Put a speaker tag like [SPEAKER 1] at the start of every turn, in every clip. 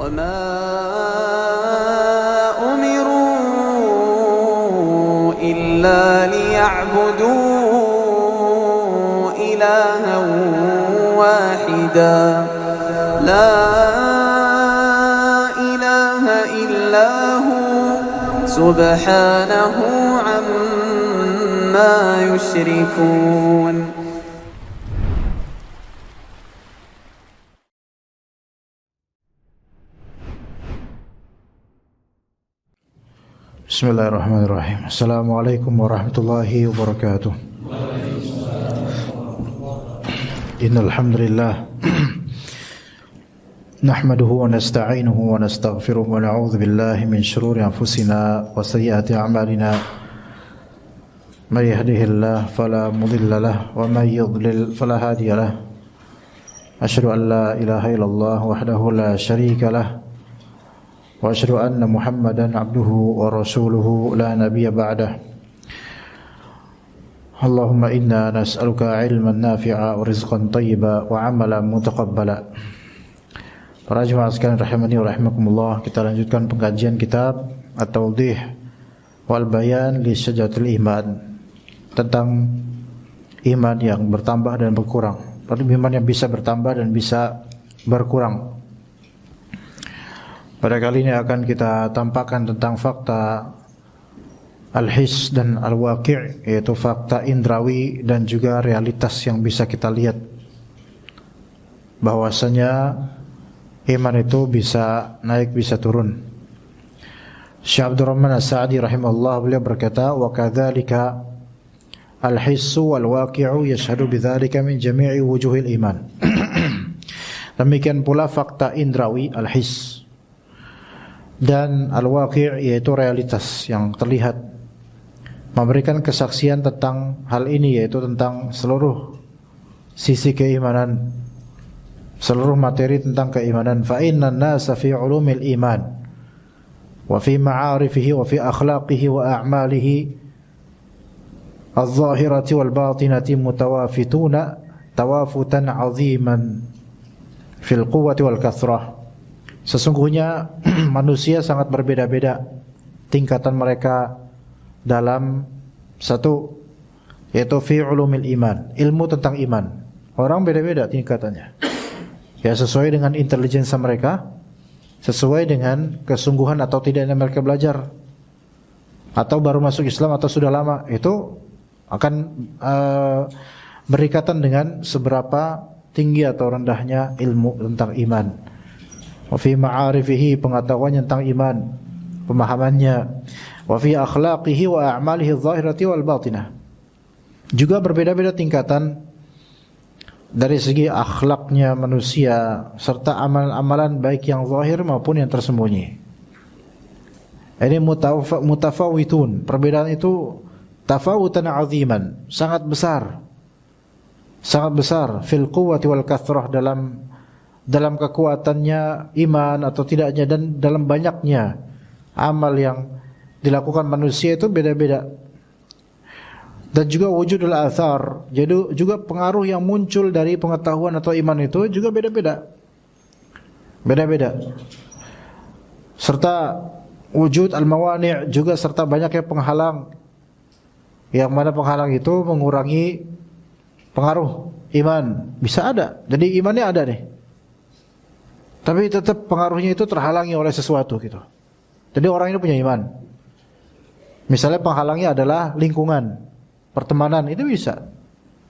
[SPEAKER 1] وما أمروا إلا ليعبدوا إلها واحدا لا إله إلا هو سبحانه عما يشركون.
[SPEAKER 2] Bismillahirrahmanirrahim. Assalamualaikum warahmatullahi wabarakatuh. Innal hamdalillah nahmaduhu wa nasta'inuhu wa nastaghfiruh wa na'udzu billahi min shururi anfusina wa sayyiati a'malina. May yahdihillahu fala mudilla lahu wa may yudlil fala hadiya lahu. Asyhadu an la ilaha illallah wahdahu la syarika lahu wa asyhadu anna Muhammadan abduhu wa rasuluhu la nabiyya ba'dah. Allahumma inna nas'aluka ilman nafi'a wa rizqan thayyiba wa amalan mutaqabbala. Para jemaah sekalian rahimani wa rahimakumullah, kita lanjutkan pengkajian kitab At-Tawdih wal Bayan li Syajaratul Iman, tentang iman yang bertambah dan berkurang. Iman yang bisa bertambah dan bisa berkurang. Pada kali ini akan kita tampakkan tentang fakta al-his dan al-waqi', yaitu fakta indrawi dan juga realitas yang bisa kita lihat. Bahwasanya iman itu bisa naik, bisa turun. Syekh Abdurrahman As-Sa'di rahimahullah, beliau berkata, wa kadzalika al-hissu wal-waqi'u yashhadu bidzalika min jami'i wujuhil iman. Demikian pula fakta indrawi al-his dan al-waqi', yaitu realitas yang terlihat, memberikan kesaksian tentang hal ini, yaitu tentang seluruh sisi keimanan, seluruh materi tentang keimanan. Fa innan nasa fi ulumil iman wa fi ma'arifihi wa fi akhlaqihi wa a'malihi adh-dhahirati wal batinati mutawafituna tawafutan 'aziman fil quwwati wal kathrah. Sesungguhnya manusia sangat berbeda-beda tingkatan mereka dalam satu, yaitu fi ulumil iman, ilmu tentang iman. Orang beda-beda tingkatannya, ya sesuai dengan intelijensa mereka, sesuai dengan kesungguhan atau tidaknya mereka belajar, atau baru masuk Islam atau sudah lama. Itu akan berikatan dengan seberapa tinggi atau rendahnya ilmu tentang iman. Wa fi ma'arifihi, pengetahuannya tentang iman, pemahamannya. Wa fi akhlaqihi wa a'malihi adh-dhahirati wal batinah. Juga berbeda-beda tingkatan dari segi akhlaknya manusia serta amalan-amalan baik yang zahir maupun yang tersembunyi. Ini mutafawitun. Perbedaan itu tafawutan 'aziman, sangat besar. Sangat besar fil quwwati wal kathrah, dalam kekuatannya iman atau tidaknya, dan dalam banyaknya amal yang dilakukan manusia itu beda-beda. Dan juga wujudul athar, jadi juga pengaruh yang muncul dari pengetahuan atau iman itu juga beda-beda. Beda-beda. Serta wujud al-mawani' juga, serta banyaknya penghalang, yang mana penghalang itu mengurangi pengaruh iman. Bisa ada, jadi imannya ada nih, tapi tetap pengaruhnya itu terhalangi oleh sesuatu gitu. Jadi orang ini punya iman, misalnya penghalangnya adalah lingkungan, pertemanan, itu bisa.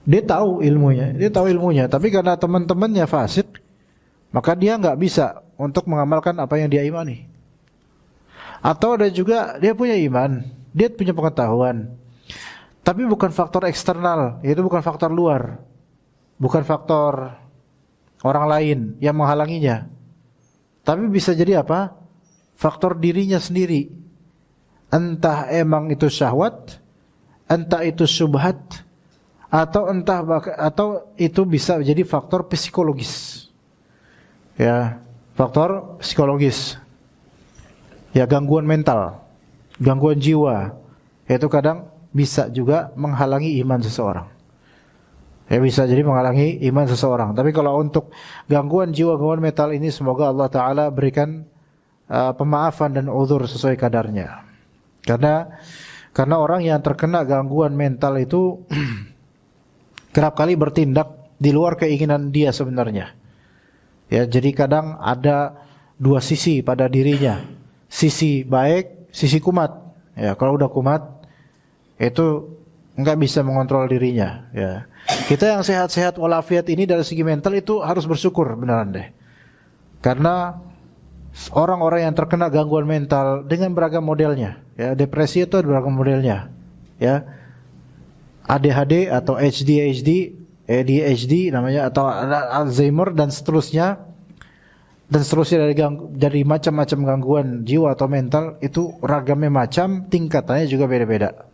[SPEAKER 2] Dia tahu ilmunya, tapi karena teman-temannya fasik, maka dia nggak bisa untuk mengamalkan apa yang dia imani. Atau ada juga dia punya iman, dia punya pengetahuan, tapi bukan faktor eksternal, yaitu bukan faktor luar, bukan faktor orang lain yang menghalanginya. Tapi bisa jadi apa? Faktor dirinya sendiri. Entah emang itu syahwat, entah itu syubhat, atau itu bisa jadi faktor psikologis. Ya, faktor psikologis. Ya, gangguan mental, gangguan jiwa. Itu kadang bisa juga menghalangi iman seseorang. Ya bisa jadi menghalangi iman seseorang. Tapi kalau untuk gangguan jiwa, gangguan mental ini semoga Allah Ta'ala berikan pemaafan dan uzur sesuai kadarnya. Karena orang yang terkena gangguan mental itu kerap kali bertindak di luar keinginan dia sebenarnya. Ya, jadi kadang ada dua sisi pada dirinya. Sisi baik, sisi kumat. Ya, kalau udah kumat itu enggak bisa mengontrol dirinya, ya. Kita yang sehat-sehat walafiat ini dari segi mental itu harus bersyukur beneran deh. Karena orang-orang yang terkena gangguan mental dengan beragam modelnya, ya, depresi itu ada beragam modelnya, ya. ADHD atau ADHD namanya, atau Alzheimer dan seterusnya dari macam-macam gangguan jiwa atau mental itu ragamnya macam, tingkatannya juga beda-beda.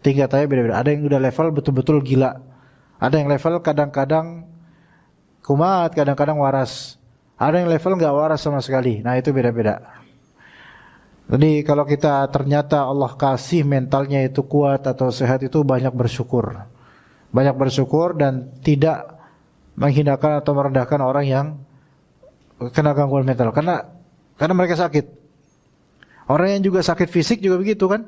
[SPEAKER 2] Ada yang udah level betul-betul gila. Ada yang level kadang-kadang kumat, kadang-kadang waras. Ada yang level enggak waras sama sekali. Nah, itu beda-beda. Jadi kalau kita ternyata Allah kasih mentalnya itu kuat atau sehat, itu banyak bersyukur. Banyak bersyukur dan tidak menghinakan atau merendahkan orang yang kena gangguan mental. Karena mereka sakit. Orang yang juga sakit fisik juga begitu kan.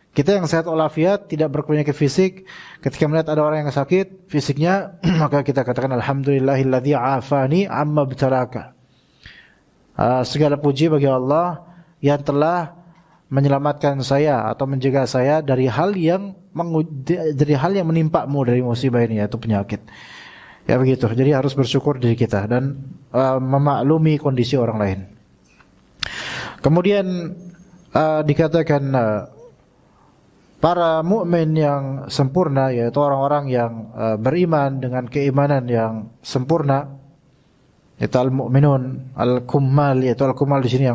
[SPEAKER 2] Kita yang sehat walafiat, tidak berpenyakit fisik, ketika melihat ada orang yang sakit fisiknya, maka kita katakan alhamdulillahilladzi afani amma btalaka. Segala puji bagi Allah yang telah menyelamatkan saya atau menjaga saya dari hal yang menimpamu dari musibah ini, yaitu penyakit. Ya begitu. Jadi harus bersyukur diri kita dan memaklumi kondisi orang lain. Kemudian dikatakan para mukmin yang sempurna, yaitu orang-orang yang beriman dengan keimanan yang sempurna, yaitu al-mu'minun al-kummal, yaitu al-kummal di sini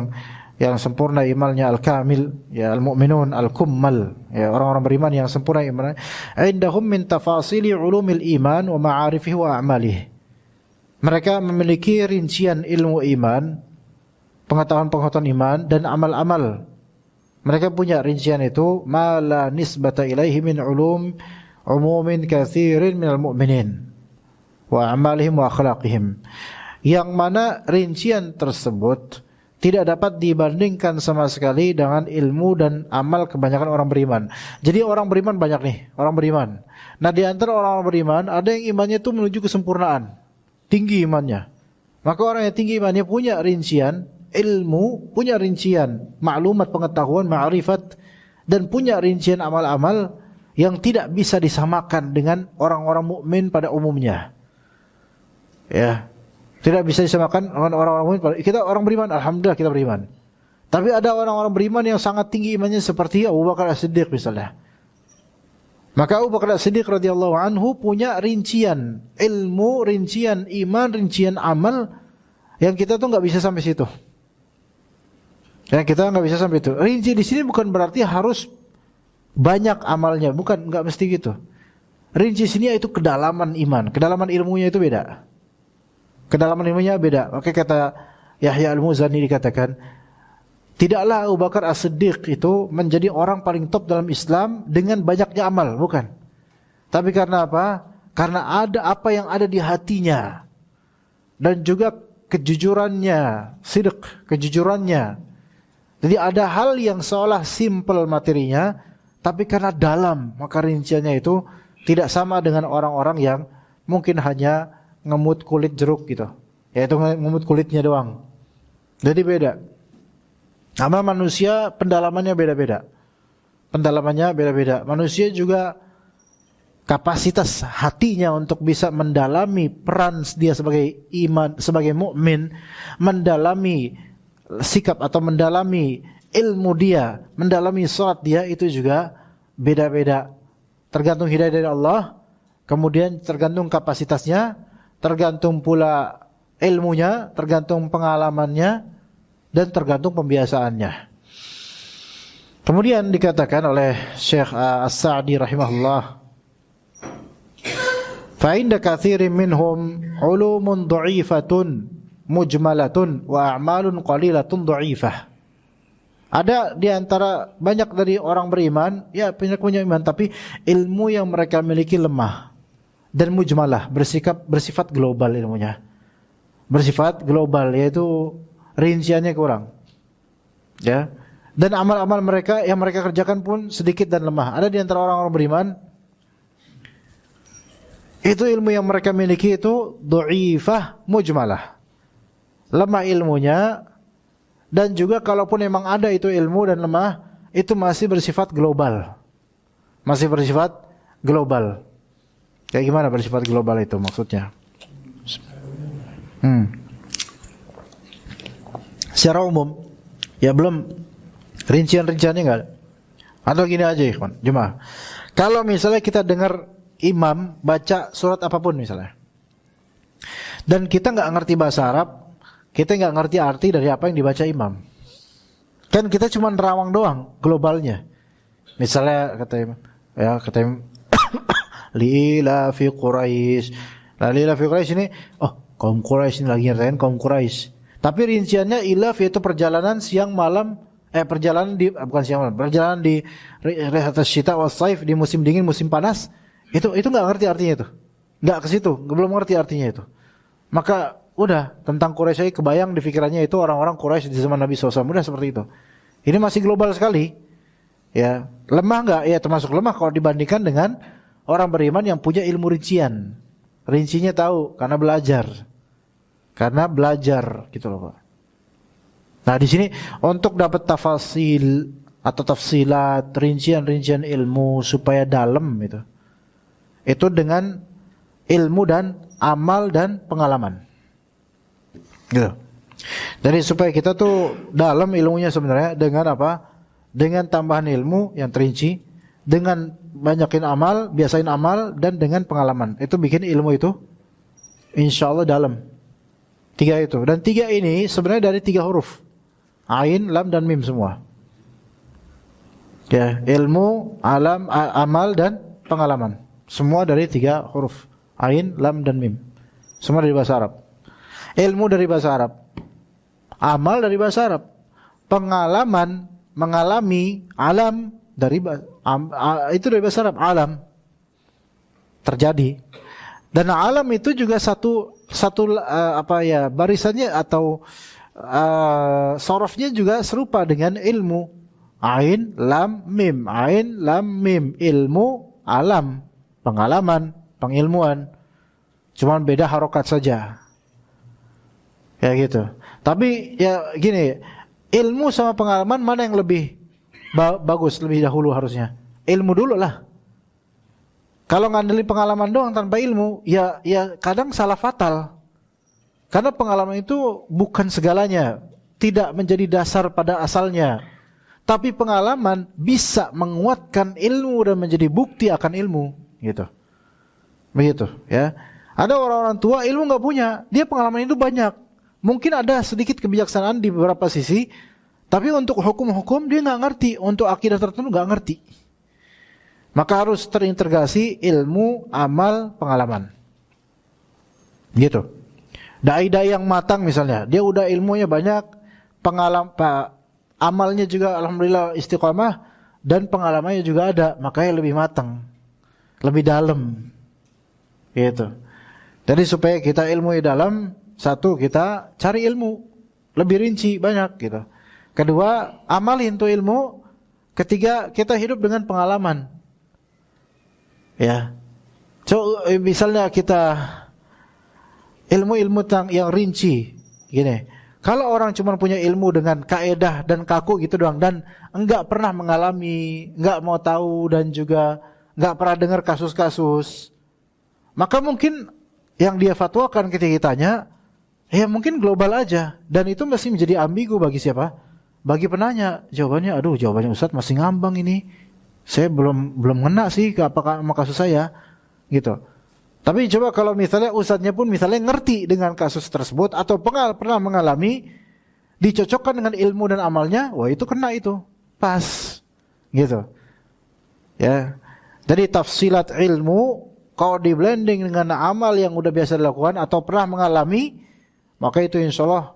[SPEAKER 2] yang sempurna imannya, al-kamil, ya al-mu'minun al-kummal, ya orang-orang beriman yang sempurna imannya. Indahum min tafasili ulumil iman wa ma'arifihi wa a'malihi. Mereka memiliki rincian ilmu iman, pengetahuan-pengetahuan iman dan amal-amal. Mereka punya rincian itu, ma la nisbata ilaihi min umumin katsirin minal mu'minin wa amalihim wa akhlaqihim. Yang mana rincian tersebut tidak dapat dibandingkan sama sekali dengan ilmu dan amal kebanyakan orang beriman. Jadi orang beriman banyak nih, orang beriman. Nah, di antara orang beriman ada yang imannya itu menuju kesempurnaan, tinggi imannya. Maka orang yang tinggi imannya punya rincian ilmu, punya rincian maklumat, pengetahuan, ma'rifat, dan punya rincian amal-amal yang tidak bisa disamakan dengan orang-orang mukmin pada umumnya. Ya, tidak bisa disamakan dengan orang-orang mukmin. Kita orang beriman, alhamdulillah kita beriman. Tapi ada orang-orang beriman yang sangat tinggi imannya seperti Abu Bakar As-Siddiq misalnya. Maka Abu Bakar As-Siddiq radhiyallahu anhu punya rincian ilmu, rincian iman, rincian amal yang kita tuh nggak bisa sampai situ. Ya, kita nggak bisa sampai itu. Rinci di sini bukan berarti harus banyak amalnya, bukan, nggak mesti gitu. Rinci sini itu kedalaman iman, kedalaman ilmunya itu beda. Kedalaman ilmunya beda. Oke, kata Yahya Al-Muzani dikatakan, tidaklah Abu Bakar As-Siddiq itu menjadi orang paling top dalam Islam dengan banyaknya amal, bukan. Tapi karena apa? Karena ada apa yang ada di hatinya dan juga kejujurannya, sidq, kejujurannya. Jadi ada hal yang seolah simple materinya, tapi karena dalam, maka rinciannya itu tidak sama dengan orang-orang yang mungkin hanya ngemut kulit jeruk gitu. Yaitu ngemut kulitnya doang. Jadi beda. Amal manusia pendalamannya beda-beda. Manusia juga kapasitas hatinya untuk bisa mendalami peran dia sebagai iman, sebagai mukmin, mendalami sikap atau mendalami ilmu dia, mendalami salat dia, itu juga beda-beda. Tergantung hidayah dari Allah, kemudian tergantung kapasitasnya, tergantung pula ilmunya, tergantung pengalamannya, dan tergantung pembiasaannya. Kemudian dikatakan oleh Syekh As-Sa'di rahimahullah, fa inda katsirin minhum ulumun dha'ifatun mujmalatun wa a'malun qalilatun dha'ifah. Ada di antara banyak dari orang beriman, ya punya iman, tapi ilmu yang mereka miliki lemah dan mujmalah, bersifat global ilmunya. Bersifat global, yaitu rinciannya kurang. Ya. Dan amal-amal mereka yang mereka kerjakan pun sedikit dan lemah. Ada di antara orang-orang beriman, itu ilmu yang mereka miliki itu dhaifah mujmalah. Lemah ilmunya, dan juga kalaupun memang ada itu ilmu dan lemah, itu masih bersifat global. Masih bersifat global. Kayak gimana bersifat global itu maksudnya? Secara umum, ya belum rincian-rinciannya enggak ada. Atau gini aja ikhwan, jemaah. Kalau misalnya kita dengar imam baca surat apapun misalnya, dan kita nggak ngerti bahasa Arab, kita nggak ngerti arti dari apa yang dibaca imam. Kan kita cuma nerawang doang globalnya. Misalnya kata imam lila fi Quraisy. Lah lila fi Quraisy ini, oh kaum Quraisy ini lagi nyeritain kaum Quraisy. Tapi rinciannya ilaf yaitu perjalanan siang malam, perjalanan di bukan siang malam, perjalanan di atas syita was saif, di musim dingin musim panas. Itu nggak ngerti artinya itu. Nggak ke situ, belum ngerti artinya itu. Maka udah tentang Quraisy kebayang di pikirannya itu orang-orang Quraisy di zaman Nabi SAW, udah seperti itu. Ini masih global sekali. Ya, lemah nggak? Ya termasuk lemah kalau dibandingkan dengan orang beriman yang punya ilmu rincian. Rincinya tahu karena belajar. Karena belajar gitu loh, Pak. Nah, di sini untuk dapat tafasil atau tafsilat, rincian-rincian ilmu supaya dalam itu. Itu dengan ilmu dan amal dan pengalaman. Gitu. Jadi supaya kita tuh dalam ilmunya sebenarnya dengan apa? Dengan tambahan ilmu yang terinci, dengan banyakin amal, biasain amal, dan dengan pengalaman. Itu bikin ilmu itu insya Allah dalam. 3 itu. Dan 3 ini sebenarnya dari 3 huruf. Ain, lam, dan mim semua. Ya, ilmu, alam, amal, dan pengalaman. Semua dari 3 huruf. Ain, lam, dan mim. Semua dari bahasa Arab. Ilmu dari bahasa Arab. Amal dari bahasa Arab. Pengalaman, mengalami, alam dari itu dari bahasa Arab, alam. Terjadi. Dan alam itu juga satu barisannya atau sorofnya juga serupa dengan ilmu. Ain, lam, mim. Ain, lam, mim. Ilmu, alam. Pengalaman, pengilmuan. Cuman beda harokat saja. Ya gitu. Tapi ya gini, ilmu sama pengalaman mana yang lebih bagus, lebih dahulu harusnya? Ilmu dulu lah. Kalau ngandelin pengalaman doang tanpa ilmu, ya kadang salah fatal. Karena pengalaman itu bukan segalanya, tidak menjadi dasar pada asalnya. Tapi pengalaman bisa menguatkan ilmu dan menjadi bukti akan ilmu, gitu. Begitu, ya. Ada orang-orang tua ilmu nggak punya, dia pengalaman itu banyak. Mungkin ada sedikit kebijaksanaan di beberapa sisi, tapi untuk hukum-hukum dia nggak ngerti, untuk akidah tertentu nggak ngerti. Maka harus terintegrasi ilmu, amal, pengalaman. Gitu. Dai-dai yang matang misalnya, dia udah ilmunya banyak, amalnya juga alhamdulillah istiqamah, dan pengalamannya juga ada, makanya lebih matang, lebih dalam. Gitu. Jadi supaya kita ilmu dalam, satu kita cari ilmu lebih rinci banyak gitu. Kedua, amalin tuh ilmu. Ketiga, kita hidup dengan pengalaman. Ya. Misalnya kita ilmu-ilmu yang rinci gini. Kalau orang cuma punya ilmu dengan kaedah dan kaku gitu doang dan enggak pernah mengalami, enggak mau tahu dan juga enggak pernah dengar kasus-kasus, maka mungkin yang dia fatwakan ketika ditanya, ya mungkin global aja, dan itu masih menjadi ambigu bagi siapa? Bagi penanya. Jawabannya, jawabannya Ustadz masih ngambang ini. Saya belum ngena sih apakah sama kasus saya, gitu. Tapi coba kalau misalnya Ustadznya pun misalnya ngerti dengan kasus tersebut atau pernah mengalami, dicocokkan dengan ilmu dan amalnya, wah itu kena itu, pas, gitu. Ya, jadi tafsilat ilmu kalau di blending dengan amal yang udah biasa dilakukan atau pernah mengalami, maka itu insya Allah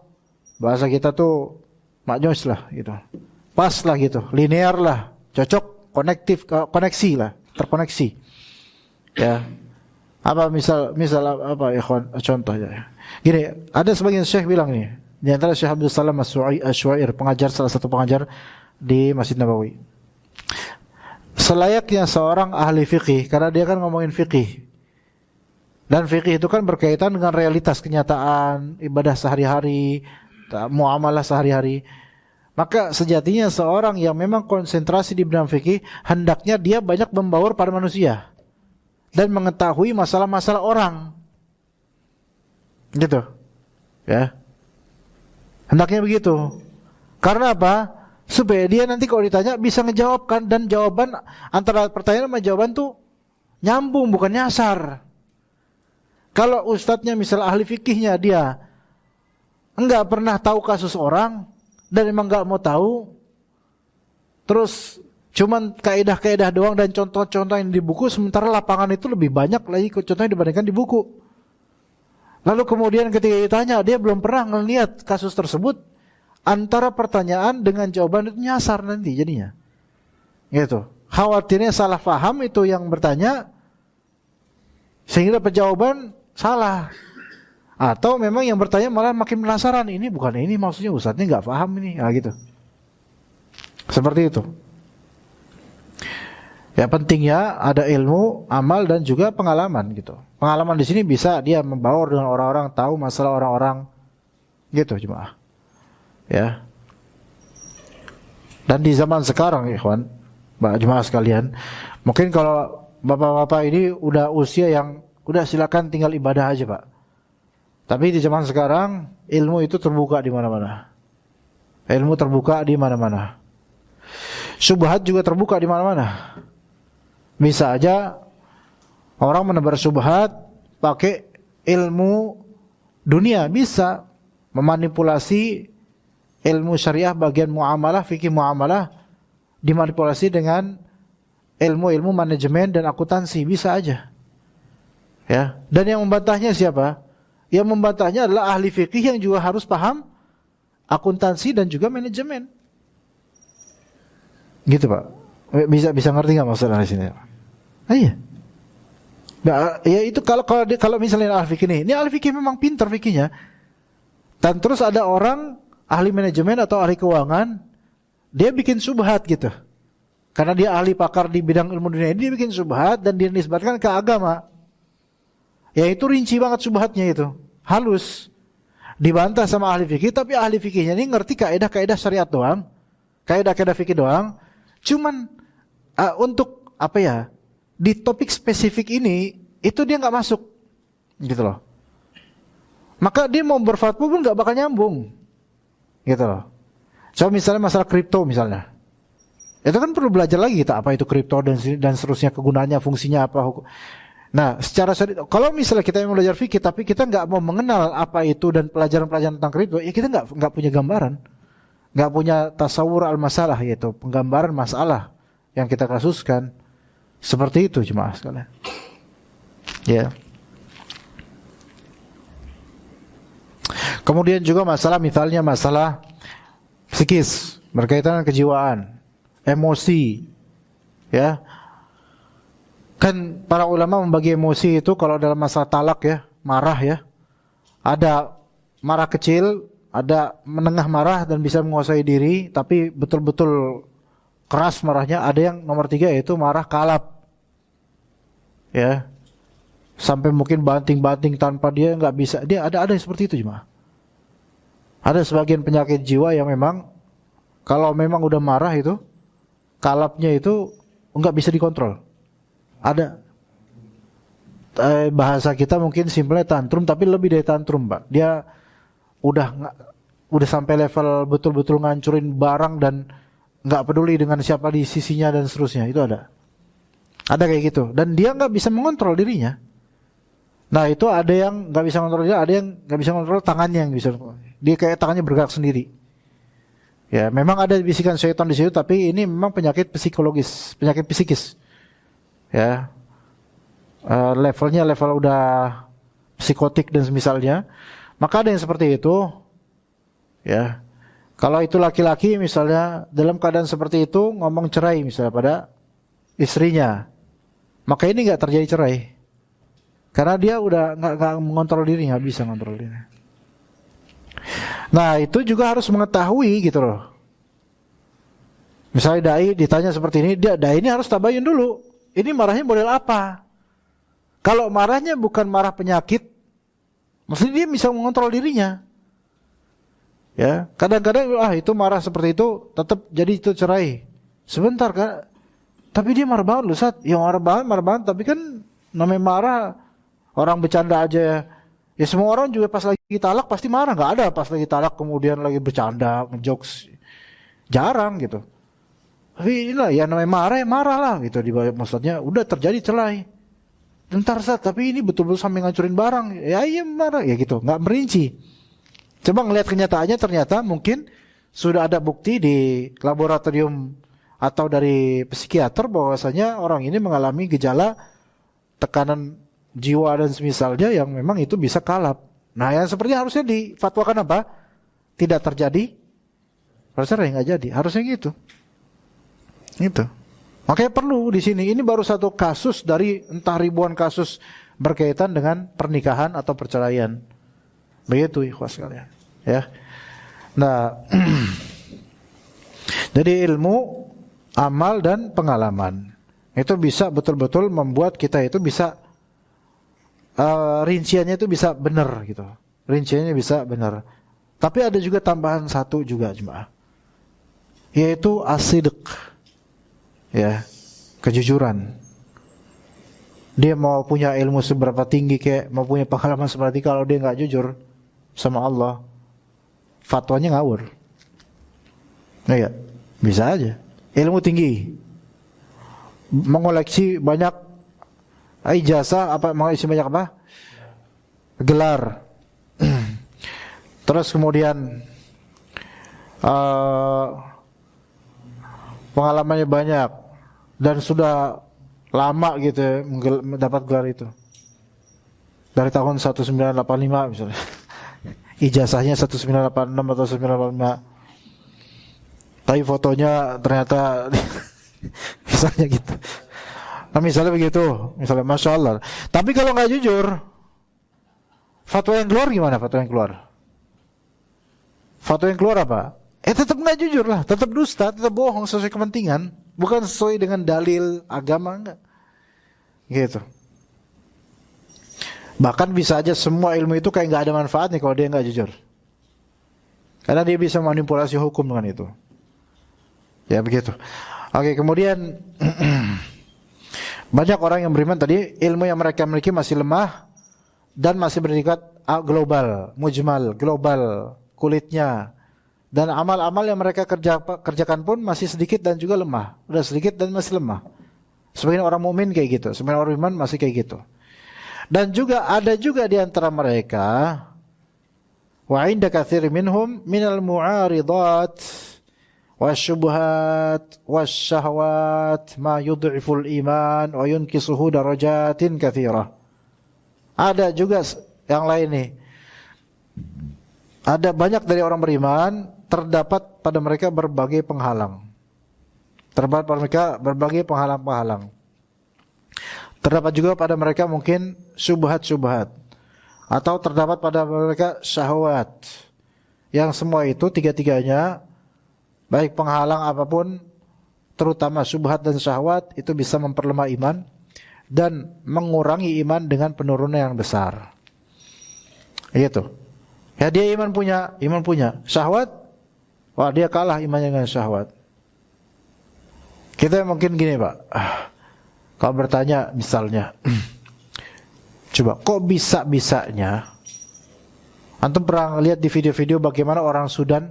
[SPEAKER 2] bahasa kita tuh maknyus lah gitu, pas lah gitu, linear lah, cocok, koneksi lah, terkoneksi. Ya, Apa misal apa ikhwan, contohnya. Gini, ada sebagian syekh bilang nih, di antara Syekh Abdul Salam Asy-Syuair, salah satu pengajar di Masjid Nabawi. Selayaknya seorang ahli fikih, karena dia kan ngomongin fikih. Dan fikih itu kan berkaitan dengan realitas kenyataan, ibadah sehari-hari, muamalah sehari-hari. Maka sejatinya seorang yang memang konsentrasi di bidang fikih, hendaknya dia banyak membaur pada manusia dan mengetahui masalah-masalah orang. Gitu. Ya. Hendaknya begitu. Karena apa? Supaya dia nanti kalau ditanya bisa ngejawabkan, dan jawaban antara pertanyaan sama jawaban tuh nyambung, bukan nyasar. Kalau ustadznya misal ahli fikihnya dia enggak pernah tahu kasus orang dan emang enggak mau tahu, terus cuman kaidah-kaidah doang dan contoh-contoh yang di buku, sementara lapangan itu lebih banyak lagi contohnya dibandingkan di buku. Lalu kemudian ketika ditanya dia belum pernah ngelihat kasus tersebut, antara pertanyaan dengan jawaban itu nyasar nanti jadinya. Gitu. Khawatirnya salah paham itu yang bertanya sehingga dapat jawaban salah. Atau memang yang bertanya malah makin penasaran, ini bukan ini maksudnya, ustadznya enggak paham ini. Nah, gitu. Seperti itu. Ya pentingnya ada ilmu, amal dan juga pengalaman gitu. Pengalaman di sini bisa dia membaur dengan orang-orang, tahu masalah orang-orang gitu jemaah. Ya. Dan di zaman sekarang ikhwan, jemaah sekalian, mungkin kalau bapak-bapak ini udah usia yang udah silakan tinggal ibadah aja, Pak. Tapi di zaman sekarang ilmu itu terbuka di mana-mana. Ilmu terbuka di mana-mana. Syubhat juga terbuka di mana-mana. Bisa aja orang menebar syubhat pakai ilmu dunia, bisa memanipulasi ilmu syariah bagian muamalah, fikih muamalah dimanipulasi dengan ilmu-ilmu manajemen dan akuntansi, bisa aja. Ya, dan yang membantahnya siapa? Yang membantahnya adalah ahli fikih yang juga harus paham akuntansi dan juga manajemen. Gitu, Pak. Bisa ngerti nggak maksudnya di sini? Iya. Nah, ya itu kalau misalnya ahli fikih ini ahli fikih memang pintar fikihnya. Dan terus ada orang ahli manajemen atau ahli keuangan, dia bikin subhat gitu. Karena dia ahli pakar di bidang ilmu dunia ini, dia bikin subhat dan dia nisbatkan ke agama. Ya itu rinci banget subhatnya itu. Halus. Dibantah sama ahli fikih, tapi ahli fikihnya ini ngerti kaidah-kaidah syariat doang. Kaidah-kaidah fikih doang. Cuman untuk apa ya? Di topik spesifik ini itu dia nggak masuk, gitu loh. Maka dia mau berfatwa pun nggak bakal nyambung, gitu loh. Coba misalnya masalah kripto misalnya, itu kan perlu belajar lagi kita apa itu kripto dan seterusnya, kegunaannya, fungsinya apa. Nah, secara kalau misalnya kita yang belajar fikih tapi kita nggak mau mengenal apa itu dan pelajaran-pelajaran tentang kripto, ya kita nggak punya gambaran, nggak punya tasawur al-masalah, yaitu penggambaran masalah yang kita kasuskan. Seperti itu jemaah sekalian. Ya. Kemudian juga misalnya masalah psikis, berkaitan dengan kejiwaan, emosi. Ya. Kan para ulama membagi emosi itu kalau dalam masalah talak ya, marah ya. Ada marah kecil, ada menengah marah dan bisa menguasai diri, tapi betul-betul keras marahnya. Ada yang nomor 3 yaitu marah kalap, ya, sampai mungkin banting-banting tanpa dia nggak bisa. Dia ada yang seperti itu cuma. Ada sebagian penyakit jiwa yang memang kalau memang udah marah itu kalapnya itu nggak bisa dikontrol. Ada bahasa kita mungkin simpelnya tantrum, tapi lebih dari tantrum, Pak. Dia udah sampai level betul-betul ngancurin barang dan nggak peduli dengan siapa di sisinya dan seterusnya. Itu ada kayak gitu, dan dia nggak bisa mengontrol dirinya. Nah itu ada yang nggak bisa mengontrol dia, ada yang nggak bisa mengontrol tangannya, yang bisa dia kayak tangannya bergerak sendiri. Ya memang ada bisikan syaitan di situ, tapi ini memang penyakit psikologis, penyakit psikis. Ya levelnya level udah psikotik dan semisalnya. Maka ada yang seperti itu. Ya. Kalau itu laki-laki misalnya dalam keadaan seperti itu ngomong cerai misalnya pada istrinya, maka ini nggak terjadi cerai. Karena dia udah nggak mengontrol diri, nggak bisa mengontrol diri. Nah itu juga harus mengetahui gitu loh. Misalnya dai ditanya seperti ini, dai ini harus tabayun dulu. Ini marahnya model apa? Kalau marahnya bukan marah penyakit, maksudnya dia bisa mengontrol dirinya. Ya, kadang-kadang itu marah seperti itu, tetap jadi itu cerai. Sebentar kan, tapi dia marah banget loh Ustaz. Ya marah banget, tapi kan namanya marah, orang bercanda aja ya. Ya semua orang juga pas lagi talak pasti marah, nggak ada pas lagi talak kemudian lagi bercanda, ngejokes. Jarang gitu. Tapi inilah ya namanya marah ya marah lah gitu. Maksudnya udah terjadi cerai. Bentar Ustaz, tapi ini betul-betul sampai ngancurin barang. Ya iya marah ya gitu, nggak merinci. Coba ngelihat kenyataannya ternyata mungkin sudah ada bukti di laboratorium atau dari psikiater bahwasanya orang ini mengalami gejala tekanan jiwa dan semisalnya yang memang itu bisa kalap. Nah yang sepertinya harusnya difatwakan apa? Tidak terjadi. Harusnya nggak jadi. Harusnya gitu. Itu. Makanya perlu di sini. Ini baru satu kasus dari entah ribuan kasus berkaitan dengan pernikahan atau perceraian. Begitu ikhwas sekalian. Ya. Nah, jadi ilmu, amal dan pengalaman itu bisa betul-betul membuat kita itu bisa rinciannya itu bisa benar gitu. Rinciannya bisa benar. Tapi ada juga tambahan satu juga jemaah. Yaitu as-sidq. Ya, kejujuran. Dia mau punya ilmu seberapa tinggi kayak mau punya pengalaman seperti kalau dia nggak jujur sama Allah, fatwanya ngawur. Ya, bisa aja. Ilmu tinggi, mengoleksi banyak ijazah, mengoleksi banyak apa? Gelar. Terus kemudian pengalamannya banyak dan sudah lama gitu ya, mendapat gelar itu. Dari tahun 1985 misalnya. Ijazahnya 1986 atau 1985. Tapi fotonya ternyata misalnya gitu. Nah misalnya begitu, misalnya Masya Allah. Tapi kalau nggak jujur, fatwa yang keluar gimana? Fatwa yang keluar apa? Tetap nggak jujur lah, tetap dusta, tetap bohong sesuai kepentingan, bukan sesuai dengan dalil agama enggak. Gitu. Bahkan bisa aja semua ilmu itu kayak nggak ada manfaatnya kalau dia nggak jujur. Karena dia bisa manipulasi hukum dengan itu. Ya begitu. Oke, kemudian banyak orang yang beriman tadi ilmu yang mereka miliki masih lemah dan masih bertingkat global, mujmal, global kulitnya. Dan amal-amal yang mereka kerjakan pun masih sedikit dan juga lemah. Udah sedikit dan masih lemah. Sebagian orang mukmin kayak gitu, sebagian orang iman masih kayak gitu. Dan juga ada juga di antara mereka wa 'inda katsirin minhum minal mu'aridat wasyubhat wasyahawat ma yudhiful iman wa yunkisuhu darajatin katsirah. Ada juga yang lain nih. Ada banyak dari orang beriman terdapat pada mereka berbagai penghalang. Terdapat pada mereka berbagai penghalang-penghalang. Terdapat juga pada mereka mungkin syubhat-syubhat. Atau terdapat pada mereka syahwat. Yang semua itu tiga-tiganya, baik penghalang apapun, terutama syubhat dan syahwat, itu bisa memperlemah iman dan mengurangi iman dengan penurunan yang besar. Gitu. Ya dia iman punya. Syahwat, wah dia kalah imannya dengan syahwat. Kita mungkin gini Pak, kalau bertanya misalnya, coba kok bisa-bisanya, antum pernah lihat di video-video bagaimana orang Sudan,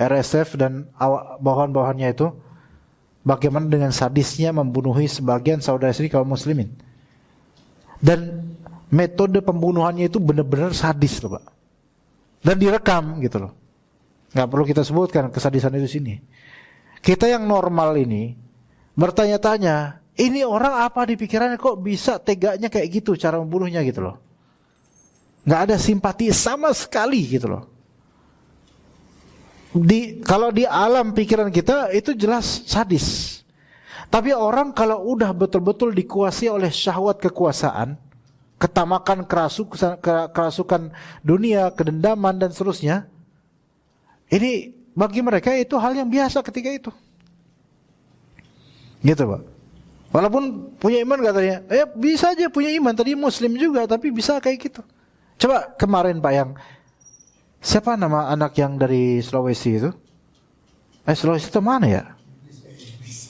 [SPEAKER 2] RSF dan bawahan-bawahannya itu, bagaimana dengan sadisnya membunuhi sebagian saudara sendiri kaum muslimin. Dan metode pembunuhannya itu benar-benar sadis loh Pak. Dan direkam gitu loh. Nggak perlu kita sebutkan kesadisan itu sini. Kita yang normal ini bertanya-tanya, ini orang apa di pikirannya kok bisa teganya kayak gitu cara membunuhnya gitu loh. Nggak ada simpati sama sekali gitu loh. Kalau di alam pikiran kita itu jelas sadis. Tapi orang kalau udah betul-betul dikuasai oleh syahwat kekuasaan, ketamakan, kerasukan dunia, kedendaman dan seterusnya. Ini bagi mereka itu hal yang biasa ketika itu. Gitu Pak. Walaupun punya iman katanya, bisa aja punya iman, tadi muslim juga tapi bisa kayak gitu. Coba kemarin Pak yang siapa nama anak yang dari Sulawesi itu? Sulawesi itu mana ya?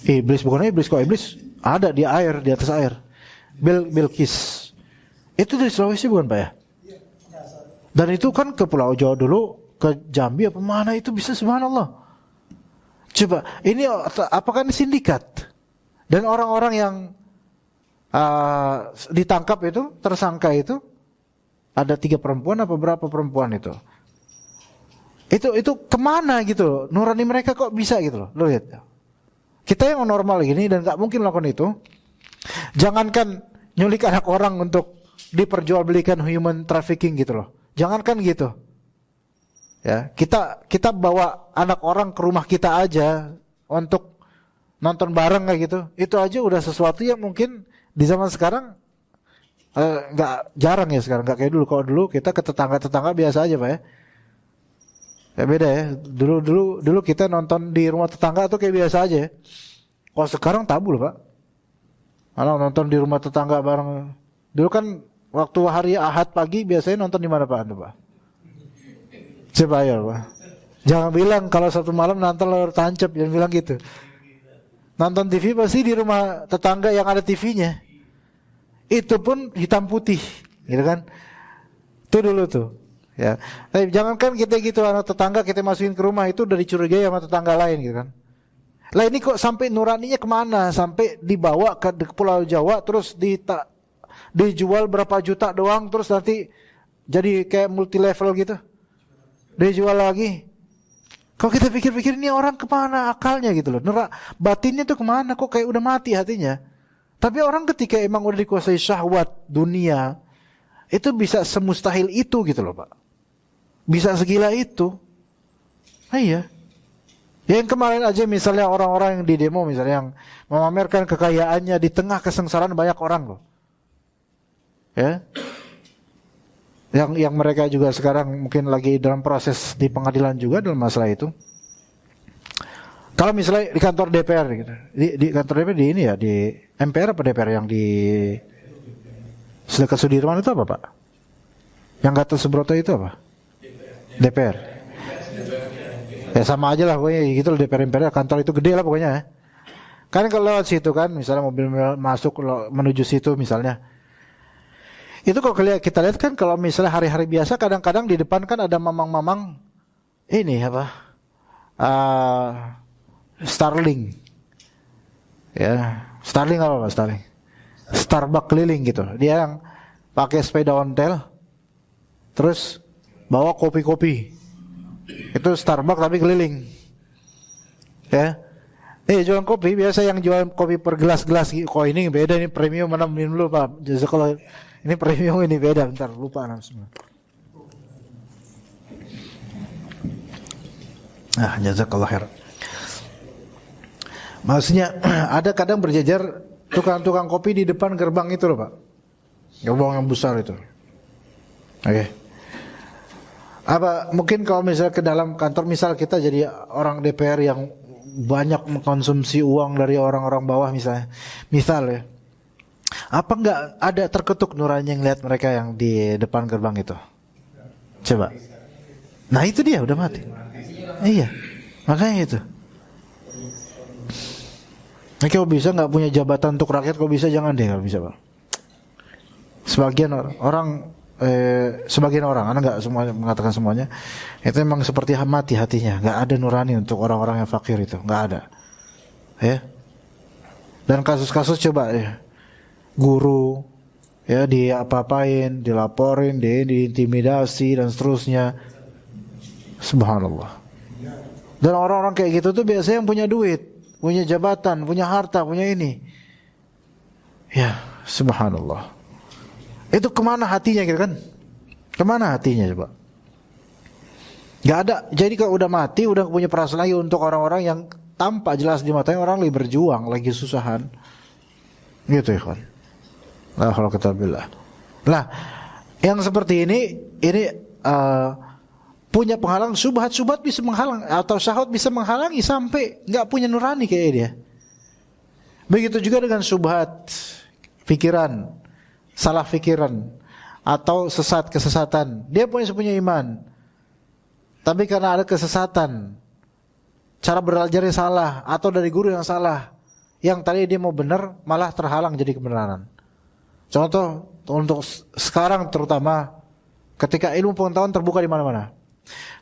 [SPEAKER 2] Iblis, bukan iblis, kok iblis ada di air, di atas air. Bilqis. Itu dari Sulawesi bukan Pak ya? Dan itu kan ke Pulau Jawa dulu, ke Jambi apa mana itu bisa, subhanallah. Coba, ini apakah ini sindikat? Dan orang-orang yang ditangkap itu, tersangka itu, ada 3 perempuan apa berapa perempuan itu? Itu kemana gitu loh? Nurani mereka kok bisa gitu loh? Lo lihat. Kita yang normal gini dan gak mungkin melakukan itu. Jangankan nyulik anak orang untuk diperjualbelikan, human trafficking gitu loh. Jangankan gitu. Ya, kita bawa anak orang ke rumah kita aja untuk nonton bareng kayak gitu. Itu aja udah sesuatu yang mungkin di zaman sekarang nggak jarang ya sekarang, nggak kayak dulu. Kalau dulu kita ke tetangga biasa aja Pak ya. Ya beda ya. Dulu kita nonton di rumah tetangga tuh kayak biasa aja. Kalau sekarang tabu loh Pak. Kalau nonton di rumah tetangga bareng. Dulu kan waktu hari Ahad pagi biasanya nonton di mana Pak? Pak. Coba ya Pak. Jangan bilang kalau satu malam nonton lor tancap, jangan bilang gitu. Nonton TV pasti di rumah tetangga yang ada TV-nya. Itu pun hitam putih, gitu kan? Itu dulu tuh. Ya, tapi jangankan kita gitu anak tetangga kita masukin ke rumah itu udah dicurigai sama tetangga lain gitu kan. Lah ini kok sampai nuraninya kemana? Sampai dibawa ke Pulau Jawa terus dijual berapa juta doang terus nanti jadi kayak multi level gitu. Dijual lagi. Kalau kita pikir-pikir ini orang kemana akalnya gitu loh. Batinnya tuh kemana? Kok kayak udah mati hatinya. Tapi orang ketika emang udah dikuasai syahwat dunia itu bisa semustahil itu gitu loh Pak. Bisa segila itu. Iya. Yang kemarin aja misalnya orang-orang yang di demo misalnya yang memamerkan kekayaannya di tengah kesengsaraan banyak orang loh. Ya. Yang mereka juga sekarang mungkin lagi dalam proses di pengadilan juga dalam masalah itu. Kalau misalnya di kantor DPR gitu. Di kantor DPR di ini ya, di MPR apa DPR yang di Dekat Sudirman itu apa Pak? Yang Gatot Subroto itu apa? DPR. Ya sama aja lah pokoknya gitu loh, DPR MPR kantor itu gede lah pokoknya ya. Kan kalau lewat situ kan misalnya mobil masuk menuju situ misalnya. Itu kalau kita lihat kan kalau misalnya hari-hari biasa kadang-kadang di depan kan ada mamang-mamang ini apa? Starling. Ya, Starling apa Pak? Starling. Starbucks keliling gitu. Dia yang pakai sepeda ontel terus bawa kopi-kopi. Itu Starbucks tapi keliling. Ya. Jualan kopi biasa yang jual kopi per gelas-gelas. Kok ini beda ini premium mana minum dulu Pak. Jadi kalau ini premium ini beda, bentar lupa langsung. Jazakallah khair. Maksudnya ada kadang berjajar tukang-tukang kopi di depan gerbang itu loh Pak. Gerbang yang besar itu. Oke. Apa mungkin kalau misalnya ke dalam kantor misal kita jadi orang DPR yang banyak mengkonsumsi uang dari orang-orang bawah misalnya. Misal ya. Apa enggak ada terketuk nurani yang lihat mereka yang di depan gerbang itu? Coba. Nah itu dia udah mati. Iya. Makanya itu. Nah, kalau bisa nggak punya jabatan untuk rakyat, kalau bisa jangan deh kalau bisa Pak. Sebagian orang, Anda nggak semua mengatakan semuanya, itu memang seperti mati hatinya, nggak ada nurani untuk orang-orang yang fakir itu, nggak ada. Ya. Dan kasus-kasus coba ya, guru ya diapa-apain, dilaporin, diintimidasi dan seterusnya. Subhanallah. Dan orang-orang kayak gitu tuh biasanya yang punya duit, punya jabatan, punya harta, punya ini. Ya, subhanallah. Itu kemana hatinya gitu kan? Kemana hatinya coba? Gak ada. Jadi kalau udah mati, udah punya perasaan lagi untuk orang-orang yang tampak jelas di matanya orang lagi berjuang, lagi susahan. Gitu ya kan. La haula wala quwwata illa billah. Lah, yang seperti ini punya penghalang. Subhat bisa menghalang, atau syahwat bisa menghalangi sampai nggak punya nurani kayak dia. Begitu juga dengan subhat, pikiran, salah pikiran, atau kesesatan. Dia punya iman, tapi karena ada kesesatan, cara belajarnya salah, atau dari guru yang salah, yang tadi dia mau benar malah terhalang jadi kebenaran. Contoh untuk sekarang terutama, ketika ilmu pengetahuan terbuka di mana-mana,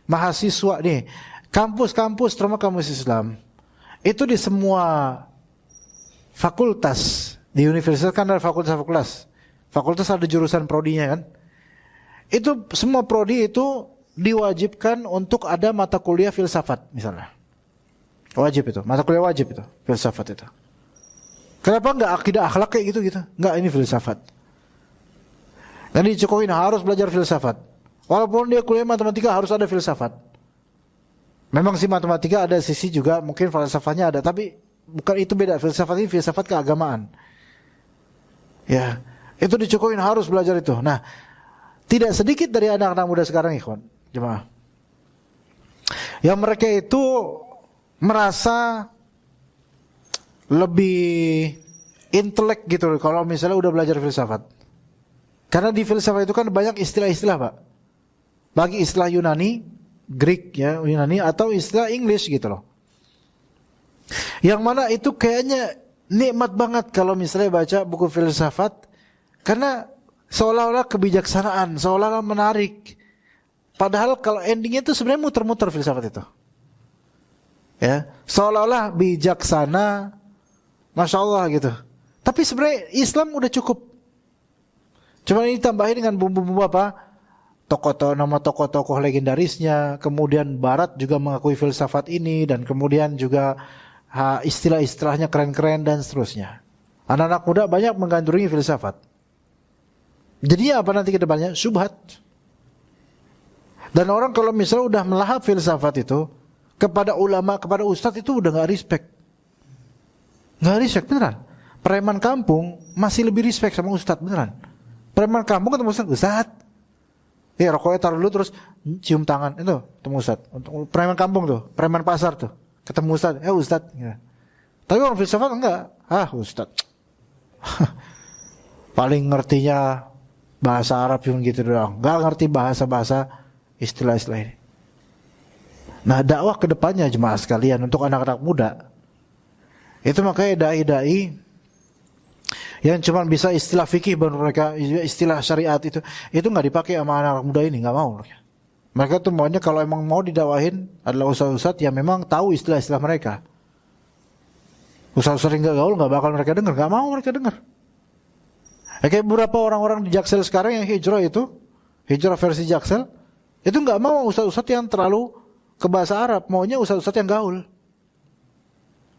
[SPEAKER 2] mahasiswa nih, kampus-kampus terutama kampus Islam, itu di semua fakultas di universitas kan ada fakultas ada jurusan prodinya kan, itu semua prodi itu diwajibkan untuk ada mata kuliah filsafat misalnya, wajib itu, mata kuliah wajib itu filsafat itu. Kenapa nggak akidah akhlak kayak gitu? Nggak, ini filsafat. Dan dicokokin harus belajar filsafat. Walaupun dia kuliah matematika harus ada filsafat. Memang sih matematika ada sisi juga mungkin falsafahnya ada, tapi bukan itu, beda. Filsafat ini filsafat keagamaan. Ya, itu dicokokin harus belajar itu. Nah, tidak sedikit dari anak-anak muda sekarang, ikhwan, jemaah, yang mereka itu merasa lebih intelek gitu kalau misalnya udah belajar filsafat. Karena di filsafat itu kan banyak istilah-istilah, Pak. Bagi istilah Yunani, Greek ya, Yunani, atau istilah English gitu loh. Yang mana itu kayaknya nikmat banget kalau misalnya baca buku filsafat, karena seolah-olah kebijaksanaan, seolah-olah menarik. Padahal kalau endingnya itu sebenarnya muter-muter filsafat itu. Ya, seolah-olah bijaksana, Masya Allah gitu. Tapi sebenarnya Islam udah cukup. Cuma ini tambahin dengan bumbu-bumbu apa? Nama tokoh-tokoh legendarisnya. Kemudian Barat juga mengakui filsafat ini. Dan kemudian juga istilah-istilahnya keren-keren dan seterusnya. Anak-anak muda banyak menggandrungi filsafat. Jadi apa nanti ke depannya? Syubhat. Dan orang kalau misalnya udah melahap filsafat itu, kepada ulama, kepada ustadz itu udah gak respect. Gak respect beneran. Preman kampung masih lebih respect sama ustadz beneran. Preman kampung ketemu ustadz, ya rokoknya taruh dulu terus cium tangan, itu ketemu ustadz. Untuk preman kampung tuh, preman pasar tuh, ketemu ustadz, ustadz. Ya. Tapi orang filsafat enggak, ustadz. Paling ngertinya bahasa Arab cuma gitu doang, nggak ngerti bahasa-bahasa istilah-istilah ini. Nah, dakwah kedepannya jemaah sekalian untuk anak-anak muda, itu makanya dai-dai yang cuma bisa istilah fikih baru mereka, istilah syariat itu nggak dipakai sama anak muda ini, nggak mau. Mereka tuh maunya kalau emang mau didakwahin adalah ustaz-ustaz yang memang tahu istilah-istilah mereka. Ustaz-ustaz yang nggak gaul nggak bakal mereka dengar, nggak mau mereka dengar. Kayak beberapa orang-orang di Jaksel sekarang yang hijrah versi Jaksel, itu nggak mau ustaz-ustaz yang terlalu ke bahasa Arab, maunya ustaz-ustaz yang gaul,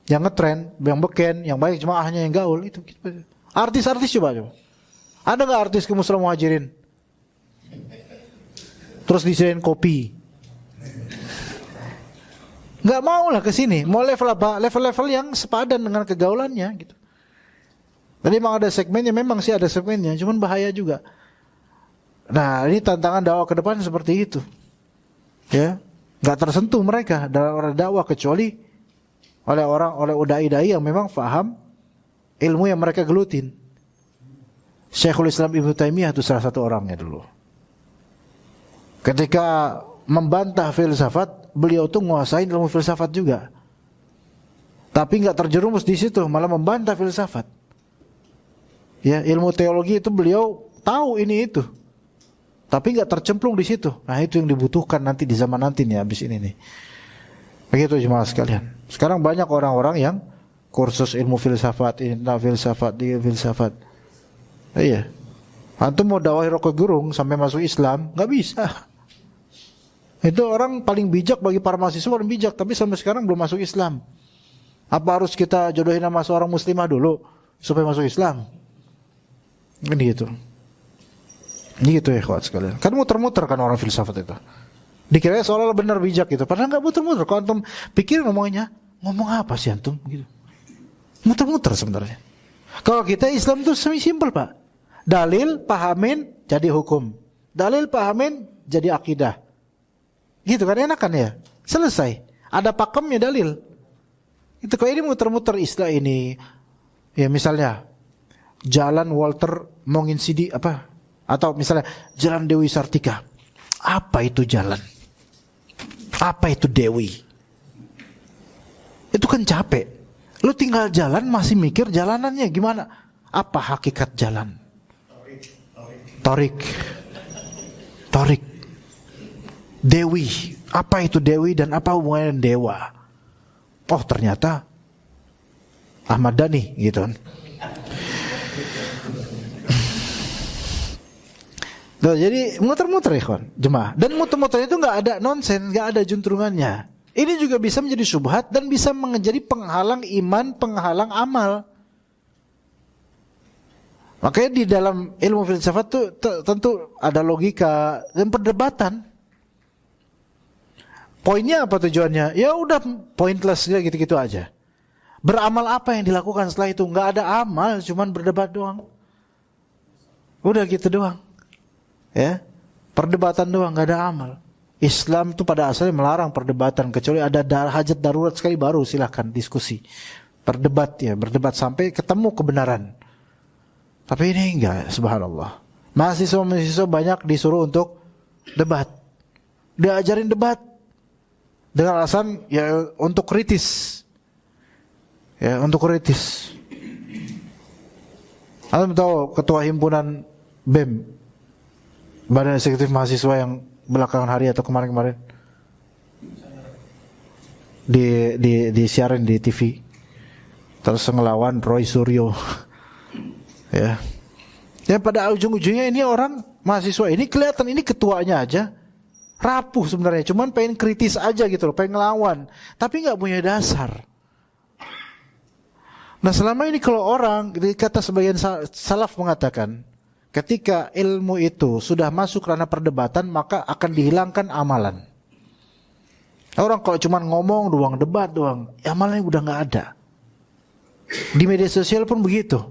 [SPEAKER 2] yang ngetren, yang beken, yang baik jemaahnya yang gaul itu. Gitu. Artis-artis coba. Ada nggak artis ke Muslim Muhajirin? Terus disediain kopi? Nggak mau lah ke sini. Mau level apa? Level-level yang sepadan dengan kegaulannya gitu. Jadi memang ada segmennya, memang sih ada segmennya, cuman bahaya juga. Nah, ini tantangan dakwah ke depan seperti itu. Ya, nggak tersentuh mereka dalam dakwah kecuali oleh dai-dai yang memang faham ilmu yang mereka gelutin. Syekhul Islam Ibnu Taimiyah itu salah satu orangnya dulu. Ketika membantah filsafat, beliau tuh nguasain ilmu filsafat juga. Tapi enggak terjerumus di situ, malah membantah filsafat. Ya, ilmu teologi itu beliau tahu ini itu. Tapi enggak tercemplung di situ. Nah, itu yang dibutuhkan nanti di zaman nanti nih, habis ini nih. Begitu jemaah sekalian. Sekarang banyak orang-orang yang kursus ilmu filsafat, filsafat. Iya. Antum mau dakwahi Rocky Gerung sampai masuk Islam, nggak bisa. Itu orang paling bijak bagi para mahasiswa, paling bijak, tapi sampai sekarang belum masuk Islam. Apa harus kita jodohin sama seorang muslimah dulu supaya masuk Islam? Kan gitu. Gitu ya kawan sekalian. Kan muter-muter kan orang filsafat itu. Dikira seolah-olah benar bijak gitu, padahal nggak muter-muter. Kalau antum pikir ngomong apa sih antum gitu. Muter-muter sebenarnya. Kalau kita Islam itu semi simpel, Pak. Dalil, pahamin, jadi hukum. Dalil pahamin jadi akidah. Gitu kan, enak kan ya? Selesai. Ada pakemnya dalil. Itu kalau ini muter-muter istilah ini. Ya misalnya Jalan Walter Monginsidi apa? Atau misalnya Jalan Dewi Sartika. Apa itu jalan? Apa itu Dewi? Itu kan capek. Lu tinggal jalan masih mikir jalanannya gimana? Apa hakikat jalan? Torik. Dewi. Apa itu Dewi dan apa hubungannya dengan dewa? Oh ternyata Ahmad Dhani gitu kan. Tuh, jadi muter-muter ya kawan, jemaah. Dan muter-muter itu nggak ada nonsen, nggak ada juntrungannya. Ini juga bisa menjadi syubhat dan bisa menjadi penghalang iman, penghalang amal. Makanya di dalam ilmu filsafat tuh tentu ada logika dan perdebatan. Poinnya apa tujuannya? Ya udah pointless gitu-gitu aja. Beramal apa yang dilakukan setelah itu? Nggak ada amal, cuman berdebat doang. Udah gitu doang. Ya, perdebatan doang, nggak ada amal. Islam itu pada asalnya melarang perdebatan kecuali ada hajat darurat sekali baru silahkan diskusi, berdebat ya, berdebat sampai ketemu kebenaran. Tapi ini enggak, subhanallah. Mahasiswa banyak disuruh untuk debat, diajarin debat dengan alasan ya untuk kritis, ya untuk kritis. Anda tahu ketua himpunan BEM, Badan Eksekutif Mahasiswa yang belakangan hari atau kemarin-kemarin disiarin di TV, terus ngelawan Roy Suryo. Ya pada ujung-ujungnya ini orang mahasiswa ini kelihatan ini ketuanya aja rapuh sebenarnya, cuman pengen kritis aja gitu loh, pengen ngelawan, tapi nggak punya dasar. Nah selama ini kalau orang, kata sebagian salaf mengatakan, ketika ilmu itu sudah masuk ranah perdebatan, maka akan dihilangkan amalan. Orang kalau cuma ngomong doang, debat doang, amalnya udah nggak ada. Di media sosial pun begitu,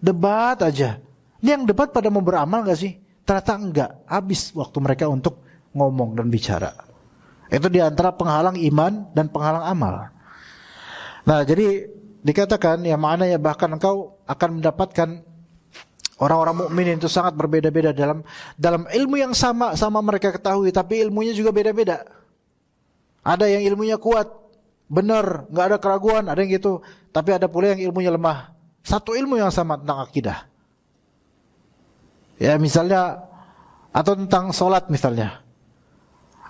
[SPEAKER 2] debat aja. Ini yang debat pada mau beramal nggak sih? Ternyata enggak, habis waktu mereka untuk ngomong dan bicara. Itu diantara penghalang iman dan penghalang amal. Nah jadi dikatakan ya maknanya bahkan engkau akan mendapatkan orang-orang mukmin itu sangat berbeda-beda dalam ilmu yang sama mereka ketahui, tapi ilmunya juga beda-beda. Ada yang ilmunya kuat, benar, nggak ada keraguan, ada yang gitu. Tapi ada pula yang ilmunya lemah. Satu ilmu yang sama tentang akidah. Ya misalnya, atau tentang sholat misalnya.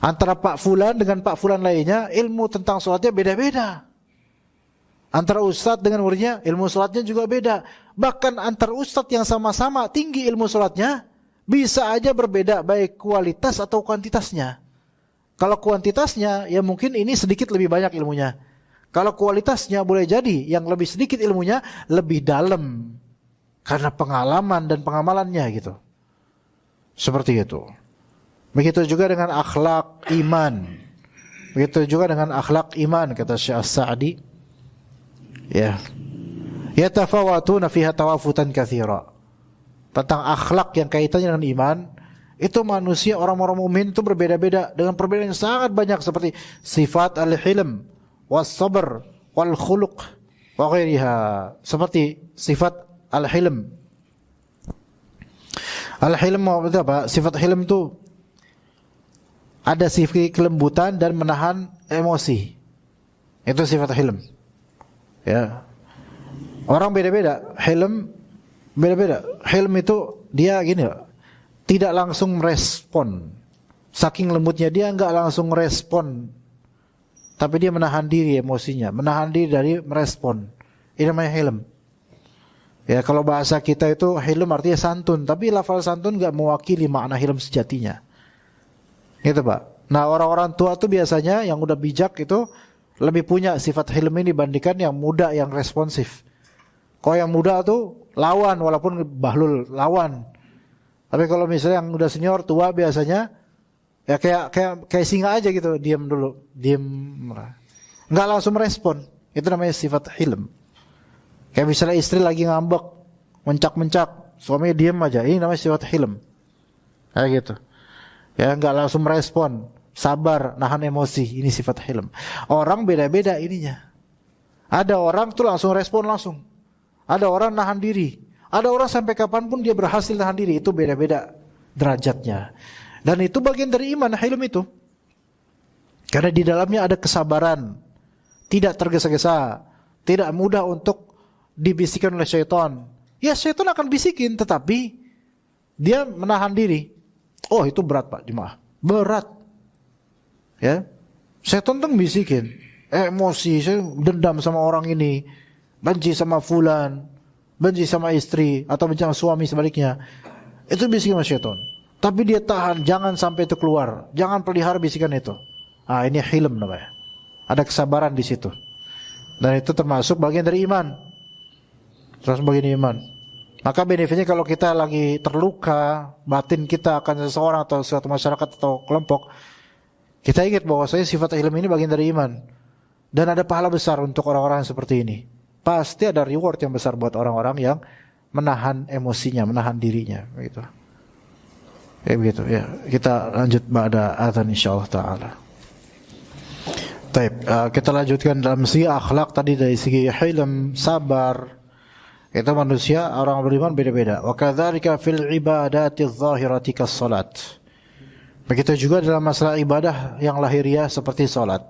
[SPEAKER 2] Antara Pak Fulan dengan Pak Fulan lainnya, ilmu tentang sholatnya beda-beda. Antara ustadz dengan muridnya, ilmu sholatnya juga beda. Bahkan antar ustadz yang sama-sama tinggi ilmu sholatnya, bisa aja berbeda baik kualitas atau kuantitasnya. Kalau kuantitasnya, ya mungkin ini sedikit lebih banyak ilmunya. Kalau kualitasnya boleh jadi yang lebih sedikit ilmunya, lebih dalam. Karena pengalaman dan pengamalannya gitu. Seperti itu. Begitu juga dengan akhlak iman. Begitu juga dengan akhlak iman, kata Syekh As-Sa'di. Ya, yatafawatuna fiha tawafutan katsira. Tentang akhlak yang kaitannya dengan iman, itu manusia orang-orang mukmin itu berbeda-beda dengan perbedaan yang sangat banyak seperti sifat al-hilm, was-sabr, wal khuluq wa ghairiha. Seperti sifat al-hilm. Al-hilm apa? Sifat hilm itu ada sifat kelembutan dan menahan emosi. Itu sifat hilm. Ya, orang beda-beda. Hilm beda-beda. Hilm itu dia gini loh, tidak langsung merespon. Saking lembutnya dia nggak langsung merespon, tapi dia menahan diri emosinya, menahan diri dari merespon. Ini namanya hilm. Ya kalau bahasa kita itu hilm artinya santun, tapi lafal santun nggak mewakili makna hilm sejatinya. Gitu Pak. Nah orang-orang tua tuh biasanya yang udah bijak itu lebih punya sifat hilm ini dibandingkan yang muda yang responsif. Kalau yang muda tuh lawan, walaupun bahlul lawan. Tapi kalau misalnya yang udah senior tua biasanya ya kayak singa aja gitu, diam dulu, diam, nggak langsung merespon. Itu namanya sifat hilm. Kayak misalnya istri lagi ngambek, mencak-mencak, suaminya diam aja. Ini namanya sifat hilm. Kayak gitu. Ya, enggak langsung merespon, sabar, nahan emosi, ini sifat hilm. Orang beda-beda ininya. Ada orang tuh langsung respon langsung. Ada orang nahan diri. Ada orang sampai kapanpun dia berhasil nahan diri. Itu beda-beda derajatnya. Dan itu bagian dari iman, hilm itu. Karena di dalamnya ada kesabaran, tidak tergesa-gesa, tidak mudah untuk dibisikkan oleh syaitan. Ya, syaitan akan bisikin, tetapi dia menahan diri. Oh, itu berat Pak Jemaah, berat. Ya, syaitan tuh bisikin, emosi, saya dendam sama orang ini, benci sama fulan, benci sama istri, atau benci sama suami sebaliknya. Itu bisikan sama syaitan. Tapi dia tahan, jangan sampai itu keluar, jangan pelihara bisikan itu. Ah, ini hilm namanya. Ada kesabaran di situ. Dan itu termasuk bagian dari iman. Terus bagian iman. Maka benefitnya kalau kita lagi terluka, batin kita akan seseorang atau suatu masyarakat atau kelompok, kita ingat bahwasanya sifat hilm ini bagian dari iman. Dan ada pahala besar untuk orang-orang seperti ini. Pasti ada reward yang besar buat orang-orang yang menahan emosinya, menahan dirinya, begitu. Ya begitu ya. Kita lanjut ba'da adzan insyaallah taala. Baik, kita lanjutkan dalam segi akhlak tadi, dari segi hilm, sabar. Itu manusia, orang beriman beda-beda. Wa kadzalika fil ibadati adh-dhahirati kas-salat. Begitu juga dalam masalah ibadah yang lahiriah seperti salat.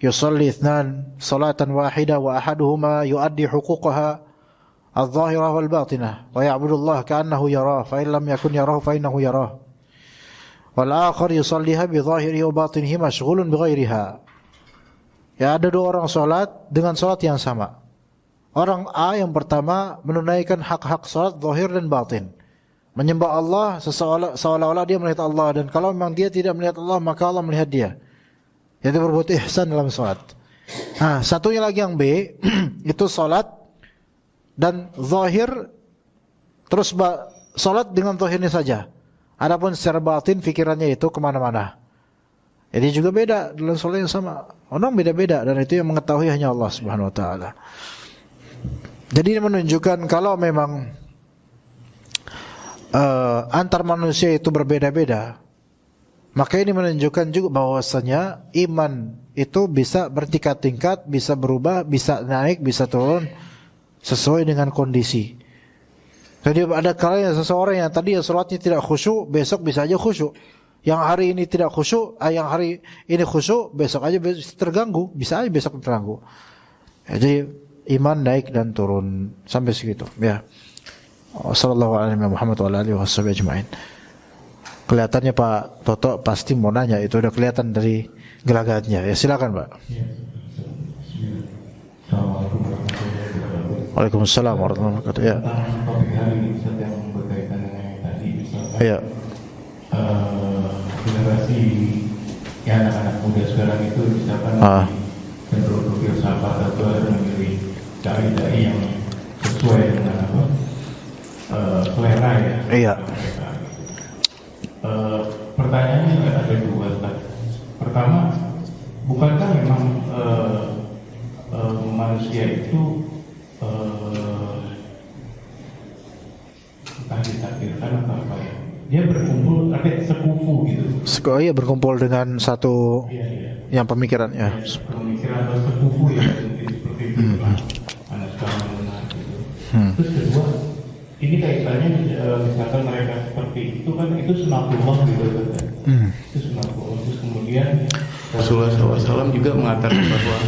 [SPEAKER 2] Yusalli ithnan salatan wahidah wa ahaduhuma yuaddi huquqaha adh-dhahirah wal batinah wa ya'budu Allah ka'annahu yarah fa in lam yakun yarahu fa innahu yarah. Wal akhar yusalliha bi dhahirihi wa batinihi mashghulun bi ghairiha. Ya, ada dua orang salat dengan salat yang sama. Orang A yang pertama menunaikan hak-hak salat zahir dan batin. Menyembah Allah seolah-olah dia melihat Allah, dan kalau memang dia tidak melihat Allah maka Allah melihat dia. Yaitu berbuat ihsan dalam salat. Nah, satunya lagi yang B itu salat dan zahir terus salat dengan zahirnya saja. Adapun secara batin fikirannya itu kemana-mana. Jadi juga beda dalam salat yang sama. Orang beda-beda, dan itu yang mengetahui hanya Allah Subhanahu wa taala. Jadi ini menunjukkan kalau memang antar manusia itu berbeda-beda, maka ini menunjukkan juga bahwasanya iman itu bisa bertingkat-tingkat, bisa berubah, bisa naik, bisa turun sesuai dengan kondisi. Jadi ada kalanya seseorang yang tadi salatnya tidak khusyuk, besok bisa aja khusyuk. Yang hari ini tidak khusyuk, yang hari ini khusyuk, besok aja terganggu, bisa aja besok terganggu. Ya, jadi iman naik dan turun sampai segitu. Ya. Sallallahu alaihi Muhammad wa alihi wasallam ajma'in. Kelihatannya Pak Toto pasti mau nanya, itu udah kelihatan dari gelagatnya. Ya, silakan Pak. Waalaikumsalam warahmatullahi wabarakatuh. Ya.
[SPEAKER 3] Topik hari ini yang berkaitan dengan tadi, misalkan
[SPEAKER 2] Ya.
[SPEAKER 3] Generasi yang anak-anak muda sekarang itu misalkan cenderung berfilsafat atau memilih dai-dai yang sesuai dengan selera ya.
[SPEAKER 2] Iya.
[SPEAKER 3] Pertanyaannya ada dua. Pertama, bukankah memang manusia itu entah ditakdirkan atau apa ya, dia berkumpul, ada sekufu gitu.
[SPEAKER 2] Iya, berkumpul dengan satu yang pemikiran ya.
[SPEAKER 3] Pemikiran atau sekufu ya, seperti itu. Anak sekarang gitu. Terus kedua, ini kaitannya misalkan mereka seperti itu kan, itu sunatullah gitu kan. Itu sunatullah. Terus kemudian Rasulullah SAW juga mengatakan bahwa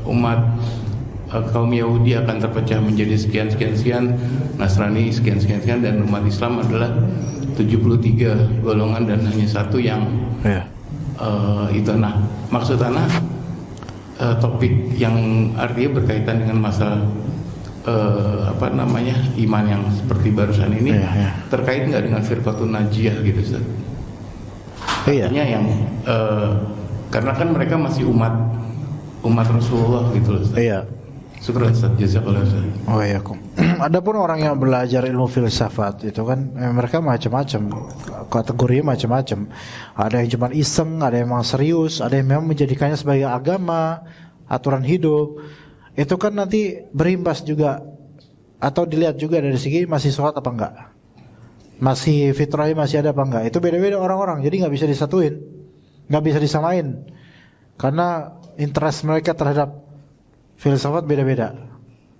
[SPEAKER 3] umat kaum Yahudi akan terpecah menjadi sekian, Nasrani sekian, dan umat Islam adalah 73 golongan dan hanya satu yang itu. Nah, maksud anak topik yang artinya berkaitan dengan masalah iman yang seperti barusan ini, terkait nggak dengan firqatun najiyah gitu Ustaz? Artinya yang karena kan mereka masih umat Rasulullah gitu loh Ustaz.
[SPEAKER 2] Iya.
[SPEAKER 3] Syukur Ustaz, jazakallahu khairan.
[SPEAKER 2] Oh iya, adapun orang yang belajar ilmu filsafat itu kan mereka macam-macam, kategorinya macam-macam. Ada yang cuma iseng, ada yang memang serius, ada yang memang menjadikannya sebagai agama, aturan hidup. Itu kan nanti berimbas juga, atau dilihat juga dari segi masih sholat apa enggak. masih fitrahnya masih ada apa enggak. Itu beda-beda orang-orang, jadi nggak bisa disatuin, nggak bisa disamain, karena interest mereka terhadap filsafat beda-beda.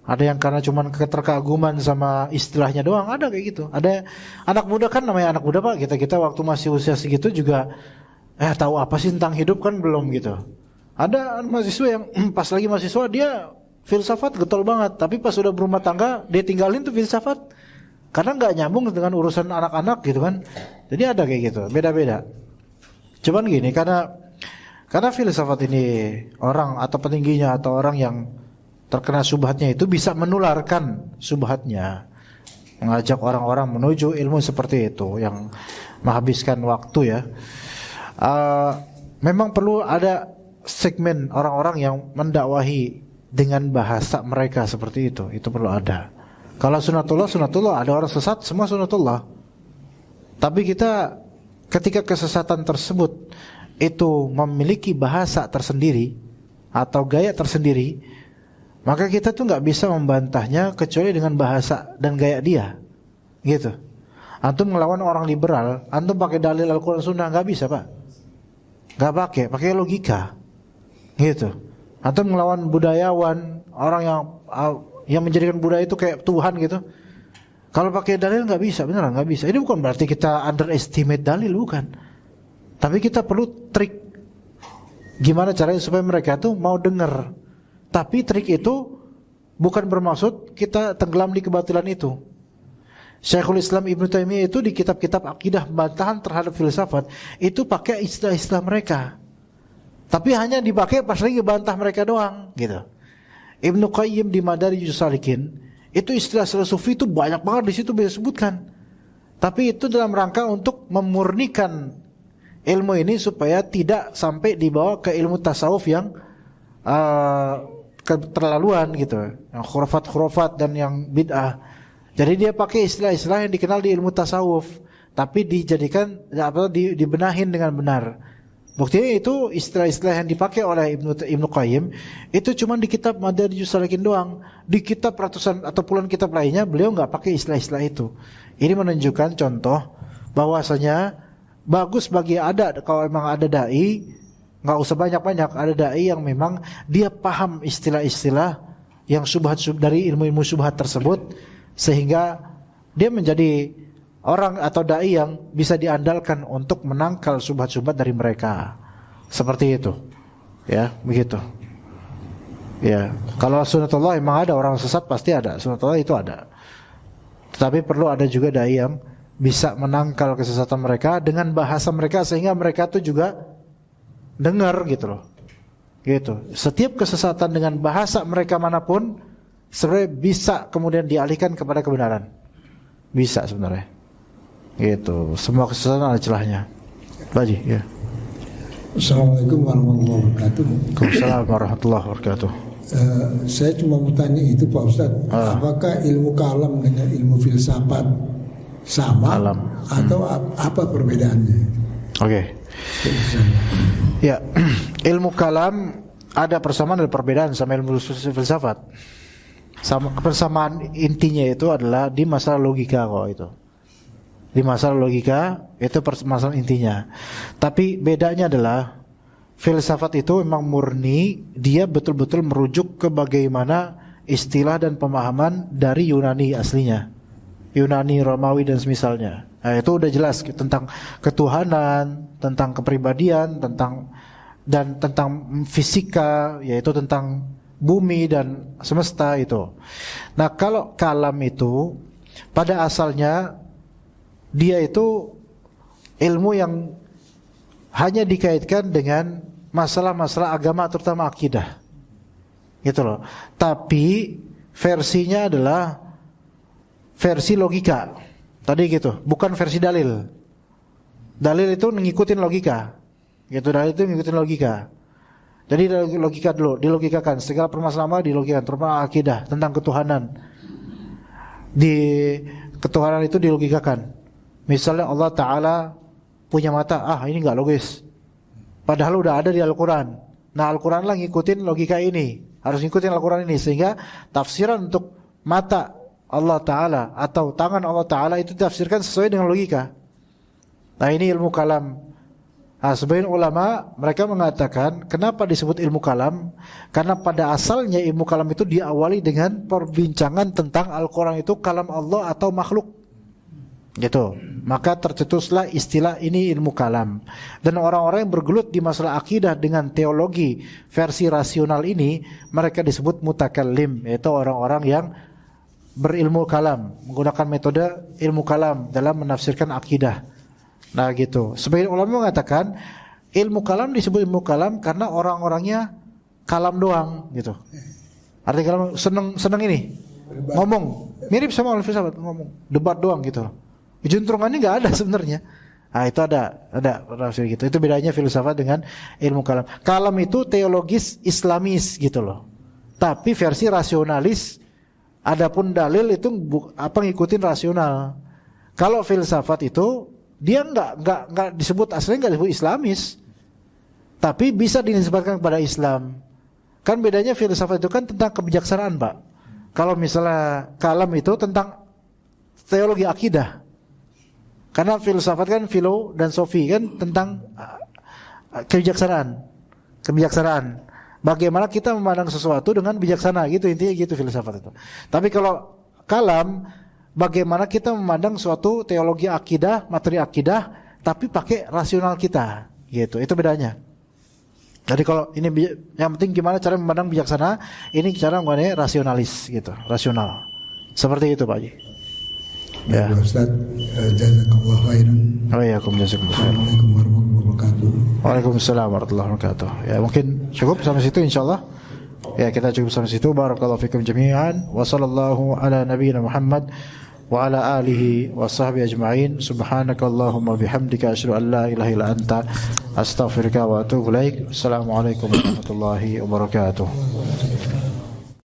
[SPEAKER 2] Ada yang karena cuman keterkaguman sama istilahnya doang, ada kayak gitu. Ada anak muda, kan namanya anak muda Pak, kita waktu masih usia segitu juga tahu apa sih tentang hidup kan belum gitu. Ada mahasiswa yang pas lagi mahasiswa dia filsafat getol banget, tapi pas sudah berumah tangga dia tinggalin tuh filsafat karena nggak nyambung dengan urusan anak-anak gitu kan. Jadi ada kayak gitu, beda-beda. Cuman gini, karena filsafat ini orang atau petingginya atau orang yang terkena subhatnya itu bisa menularkan subhatnya, mengajak orang-orang menuju ilmu seperti itu yang menghabiskan waktu ya. Memang perlu ada segmen orang-orang yang mendakwahi dengan bahasa mereka seperti itu perlu ada. Kalau sunatullah, ada orang sesat, semua sunatullah. Tapi kita ketika kesesatan tersebut itu memiliki bahasa tersendiri atau gaya tersendiri, maka kita tuh nggak bisa membantahnya kecuali dengan bahasa dan gaya dia, gitu. Antum ngelawan orang liberal, antum pakai dalil Al-Quran Sunnah nggak bisa Pak, nggak pakai logika, gitu. Antum ngelawan budayawan, orang yang menjadikan budaya itu kayak Tuhan gitu, kalau pakai dalil nggak bisa, beneran nggak bisa. Ini bukan berarti kita underestimate dalil, bukan. Tapi kita perlu trik gimana caranya supaya mereka tuh mau dengar. Tapi trik itu bukan bermaksud kita tenggelam di kebatilan itu. Syekhul Islam Ibnu Taimiyah itu di kitab-kitab akidah bantahan terhadap filsafat itu pakai istilah-istilah mereka. Tapi hanya dipakai pas lagi bantah mereka doang, gitu. Ibnu Qayyim di Madarijus Salikin itu istilah sufi itu banyak banget di situ disebutkan. Tapi itu dalam rangka untuk memurnikan ilmu ini supaya tidak sampai dibawa ke ilmu tasawuf yang keterlaluan gitu, yang khurafat dan yang bid'ah. Jadi dia pakai istilah-istilah yang dikenal di ilmu tasawuf, tapi dijadikan dibenahin dengan benar. Buktinya itu istilah-istilah yang dipakai oleh Ibnu Qayyim itu cuma di kitab Madarijus Salikin doang. Di kitab ratusan atau puluhan kitab lainnya beliau nggak pakai istilah-istilah itu. Ini menunjukkan contoh bahwasanya bagus bagi kalau memang ada dai, nggak usah banyak-banyak, ada dai yang memang dia paham istilah-istilah yang subhat dari ilmu-ilmu subhat tersebut, sehingga dia menjadi orang atau dai yang bisa diandalkan untuk menangkal subhat-subhat dari mereka. Seperti itu. Ya, begitu. Ya, kalau sunatullah memang ada, orang sesat pasti ada. Sunatullah itu ada. Tetapi perlu ada juga dai yang bisa menangkal kesesatan mereka dengan bahasa mereka sehingga mereka tuh juga dengar gitu loh. Gitu. Setiap kesesatan dengan bahasa mereka manapun sebenarnya bisa kemudian dialihkan kepada kebenaran. Bisa sebenarnya. Gitu. Semua kesesatan ada celahnya. Baji, ya.
[SPEAKER 4] Assalamualaikum warahmatullahi wabarakatuh.
[SPEAKER 2] Waalaikumsalam warahmatullahi wabarakatuh.
[SPEAKER 4] Saya cuma mau tanya itu Pak Ustadz, apakah ilmu kalam dengan ilmu filsafat sama atau apa perbedaannya?
[SPEAKER 2] Oke. Ya, ilmu kalam ada persamaan dan perbedaan sama ilmu filsafat. Persamaan intinya itu adalah di masalah logika kok itu. Di masalah logika itu permasalahan intinya. Tapi bedanya adalah filsafat itu memang murni, dia betul-betul merujuk ke bagaimana istilah dan pemahaman dari Yunani aslinya, Yunani, Romawi dan semisalnya. Nah, itu udah jelas tentang ketuhanan, tentang kepribadian, tentang fisika, yaitu tentang bumi dan semesta itu. Nah, kalau kalam itu pada asalnya dia itu ilmu yang hanya dikaitkan dengan masalah-masalah agama, terutama akidah, gitu loh. Tapi versinya adalah versi logika tadi gitu, bukan versi dalil. Dalil itu ngikutin logika, gitu. Dalil itu ngikutin logika. Jadi logika dulu, dilogikakan segala permasalahan dilogikakan, terutama akidah tentang ketuhanan. Di ketuhanan itu dilogikakan. Misalnya Allah Ta'ala punya mata, ini gak logis, padahal udah ada di Al-Quran. Nah Al-Quran lah ngikutin logika ini, harus ngikutin Al-Quran ini, sehingga tafsiran untuk mata Allah Ta'ala atau tangan Allah Ta'ala itu ditafsirkan sesuai dengan logika. Nah, ini ilmu kalam. Nah, sebagian ulama mereka mengatakan kenapa disebut ilmu kalam? Karena pada asalnya ilmu kalam itu diawali dengan perbincangan tentang Al-Quran itu kalam Allah atau makhluk, gitu. Maka tercetuslah istilah ini ilmu kalam. Dan orang-orang yang bergelut di masalah akidah dengan teologi versi rasional ini, mereka disebut mutakallim, yaitu orang-orang yang berilmu kalam, menggunakan metode ilmu kalam dalam menafsirkan akidah. Nah, gitu. Sebagian ulama mengatakan ilmu kalam disebut ilmu kalam karena orang-orangnya kalam doang, gitu. Artinya seneng ini ngomong, mirip sama filsafat, ngomong, debat doang gitu. Juntrungannya nggak ada sebenarnya. Nah, itu ada rahasia gitu. Itu bedanya filsafat dengan ilmu kalam. Kalam itu teologis Islamis gitu loh. Tapi versi rasionalis. Adapun dalil itu ngikutin rasional. Kalau filsafat itu dia nggak disebut, aslinya nggak disebut Islamis, tapi bisa dinisbatkan kepada Islam. Kan bedanya filsafat itu kan tentang kebijaksanaan, Pak. Kalau misalnya kalam itu tentang teologi akidah. Karena filsafat kan filo dan sofi kan tentang kebijaksanaan. Bagaimana kita memandang sesuatu dengan bijaksana, gitu intinya, gitu filsafat itu. Tapi kalau kalam, bagaimana kita memandang suatu teologi akidah, materi akidah, tapi pakai rasional kita, gitu. Itu bedanya. Jadi kalau ini yang penting gimana cara memandang bijaksana, ini cara memandang rasionalis, gitu, rasional. Seperti itu, Pak Haji. Ya.
[SPEAKER 4] Ustaz, jazakallahu khairan.
[SPEAKER 2] Jazakumullah khairan.
[SPEAKER 4] Assalamualaikum warahmatullahi wabarakatuh.
[SPEAKER 2] Waalaikumsalam warahmatullahi wabarakatuh. Ya, mungkin cukup sampai situ insyaallah. Ya, kita cukup sampai situ. Barakallahu fikum jami'an. Wa sallallahu ala nabiyyina Muhammad wa ala alihi wa sahbihi ajma'in. Subhanakallahumma bihamdika asyhadu an la ilaha illa anta astaghfiruka wa atubu ilaik. Assalamualaikum warahmatullahi wabarakatuh.